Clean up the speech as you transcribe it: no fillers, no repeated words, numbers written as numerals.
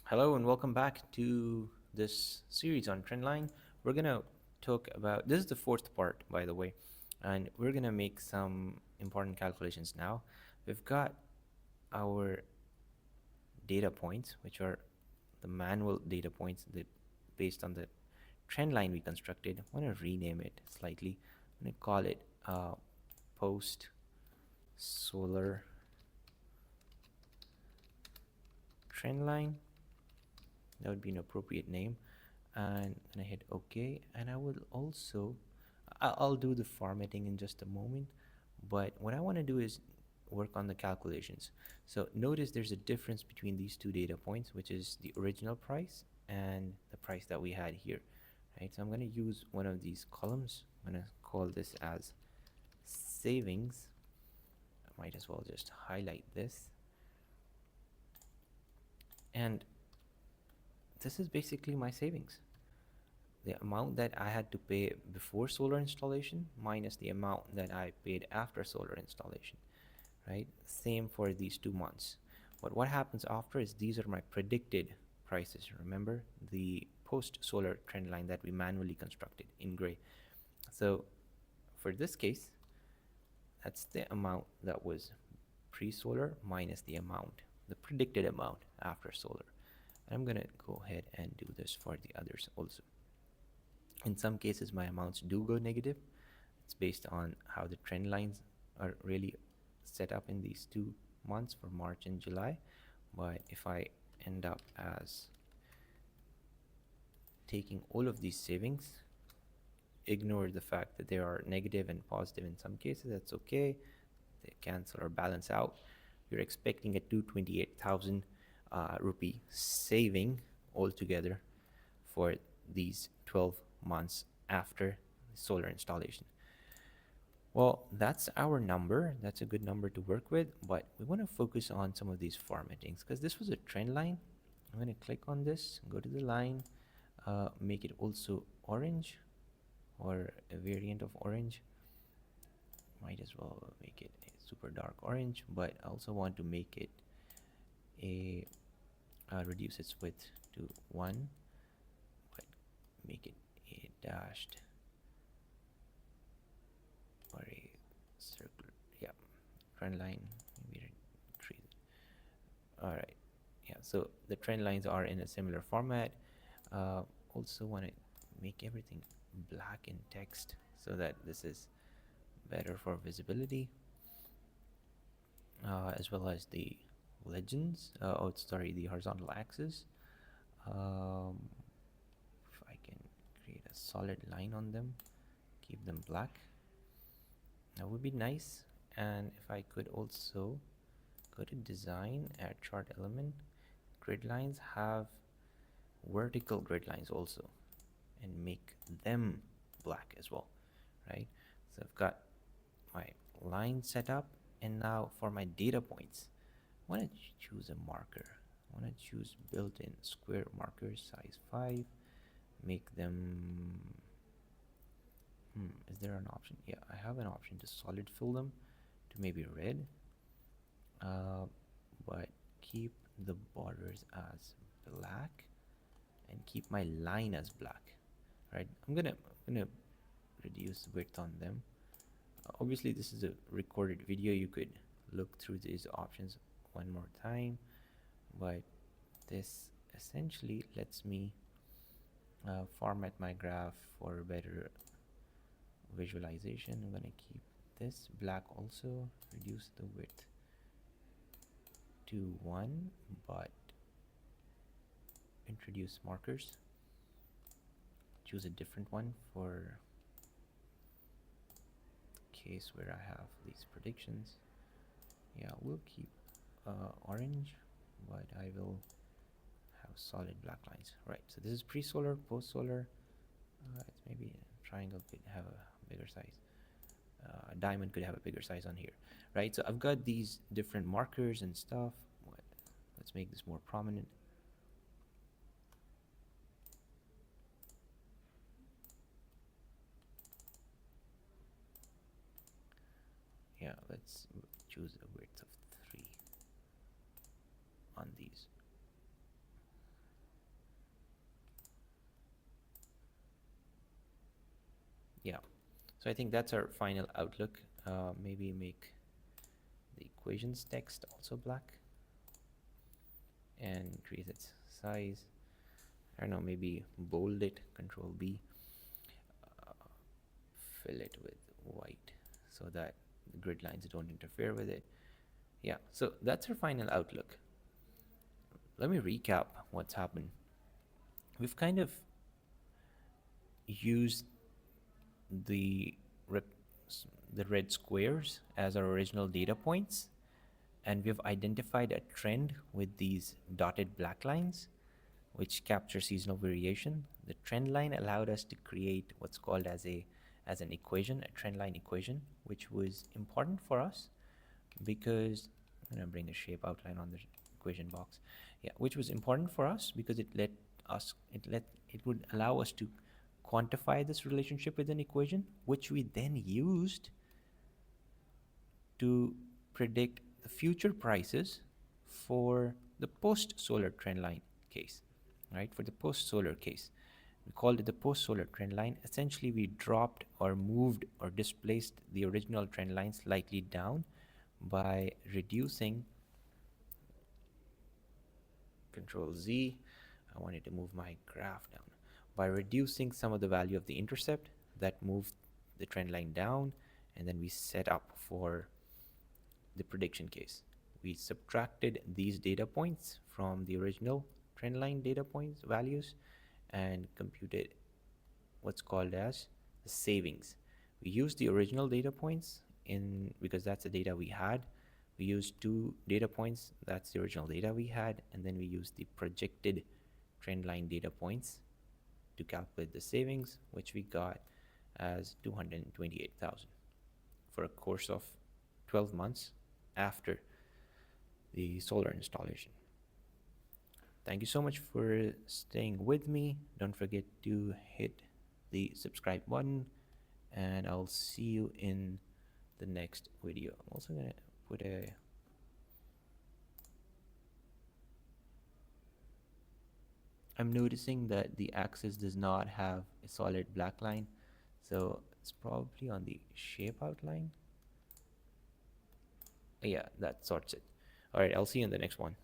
Hello and welcome back to this series on Trendline. We're gonna talk about this is the fourth part, by the way, and we're gonna make some important calculations now. We've got our data points, which are the manual data points that based on the trend line we constructed. I'm gonna rename it slightly. I'm gonna call it post solar trend line. That would be an appropriate name. And I hit OK. And I will also, I'll do the formatting in just a moment. But what I want to do is work on the calculations. So notice there's a difference between these two data points, which is the original price and the price that we had here. Right. So I'm going to use one of these columns. I'm going to call this as savings. I might as well just highlight this. And this is basically my savings. The amount that I had to pay before solar installation minus the amount that I paid after solar installation, right? Same for these 2 months. But what happens after is these are my predicted prices. Remember the post solar trend line that we manually constructed in gray. So for this case, that's the amount that was pre-solar minus the amount, the predicted amount after solar. And I'm gonna go ahead and do this for the others also. In some cases, my amounts do go negative. It's based on how the trend lines are really set up in these 2 months for March and July. But if I end up as taking all of these savings, ignore the fact that they are negative and positive in some cases, that's okay. They cancel or balance out. You're expecting a 228,000 rupee saving altogether for these 12 months after solar installation. Well, that's our number. That's a good number to work with, but we want to focus on some of these formattings because this was a trend line. I'm going to click on this, go to the line, make it also orange or a variant of orange. Might as well make it a super dark orange, but I also want to make it a reduce its width to 1, but make it a dashed or a circular, yeah, trend line, maybe tree. All right, yeah, so the trend lines are in a similar format. Also want to make everything black in text so that this is better for visibility, as well as the legends, oh sorry, the horizontal axis. If I can create a solid line on them, keep them black, that would be nice. And if I could also go to design, add chart element, grid lines, have vertical grid lines also, and make them black as well, right? So I've got my line set up, and now for my data points, I want to choose a marker. I want to choose built-in square markers, size 5, make them is there an option? Yeah, I have an option to solid fill them to maybe red, but keep the borders as black and keep my line as black, right? I'm gonna reduce width on them. Obviously this is a recorded video, you could look through these options one more time, but this essentially lets me format my graph for better visualization. I'm gonna keep this black also, reduce the width to 1, but introduce markers, choose a different one for case where I have these predictions. Yeah, we'll keep orange, but I will have solid black lines. Right, so this is pre-solar, post-solar. It's maybe a triangle could have a bigger size. Diamond could have a bigger size on here, right? So I've got these different markers and stuff. Let's make this more prominent. Yeah, let's choose a width of 3 on these. So I think that's our final outlook. Maybe make the equations text also black and increase its size. I don't know, maybe bold it, Control B, fill it with white so that the grid lines don't interfere with it. Yeah, so that's our final outlook. Let me recap what's happened. We've kind of used the the red squares as our original data points, and we've identified a trend with these dotted black lines which capture seasonal variation. The trend line allowed us to create what's called as an equation, a trend line equation, which was important for us because I'm going to bring the shape outline on the equation box. Yeah, which was important for us because it would allow us to quantify this relationship with an equation, which we then used to predict the future prices for the post-solar trend line case, right? For the post-solar case, we called it the post-solar trend line. Essentially, we dropped or moved or displaced the original trend line slightly down by reducing Control Z. I wanted to move my graph down by reducing some of the value of the intercept that moved the trend line down, and then we set up for the prediction case. We subtracted these data points from the original trendline data points values and computed what's called as the savings. We used the original data points in because that's the data we had. We used two data points, that's the original data we had, and then we used the projected trendline data points to calculate the savings, which we got as 228,000 for a course of 12 months after the solar installation. Thank you so much for staying with me. Don't forget to hit the subscribe button, and I'll see you in the next video. I'm also going to put a I'm noticing that the axis does not have a solid black line, so it's probably on the shape outline. Yeah, that sorts it. All right, I'll see you in the next one.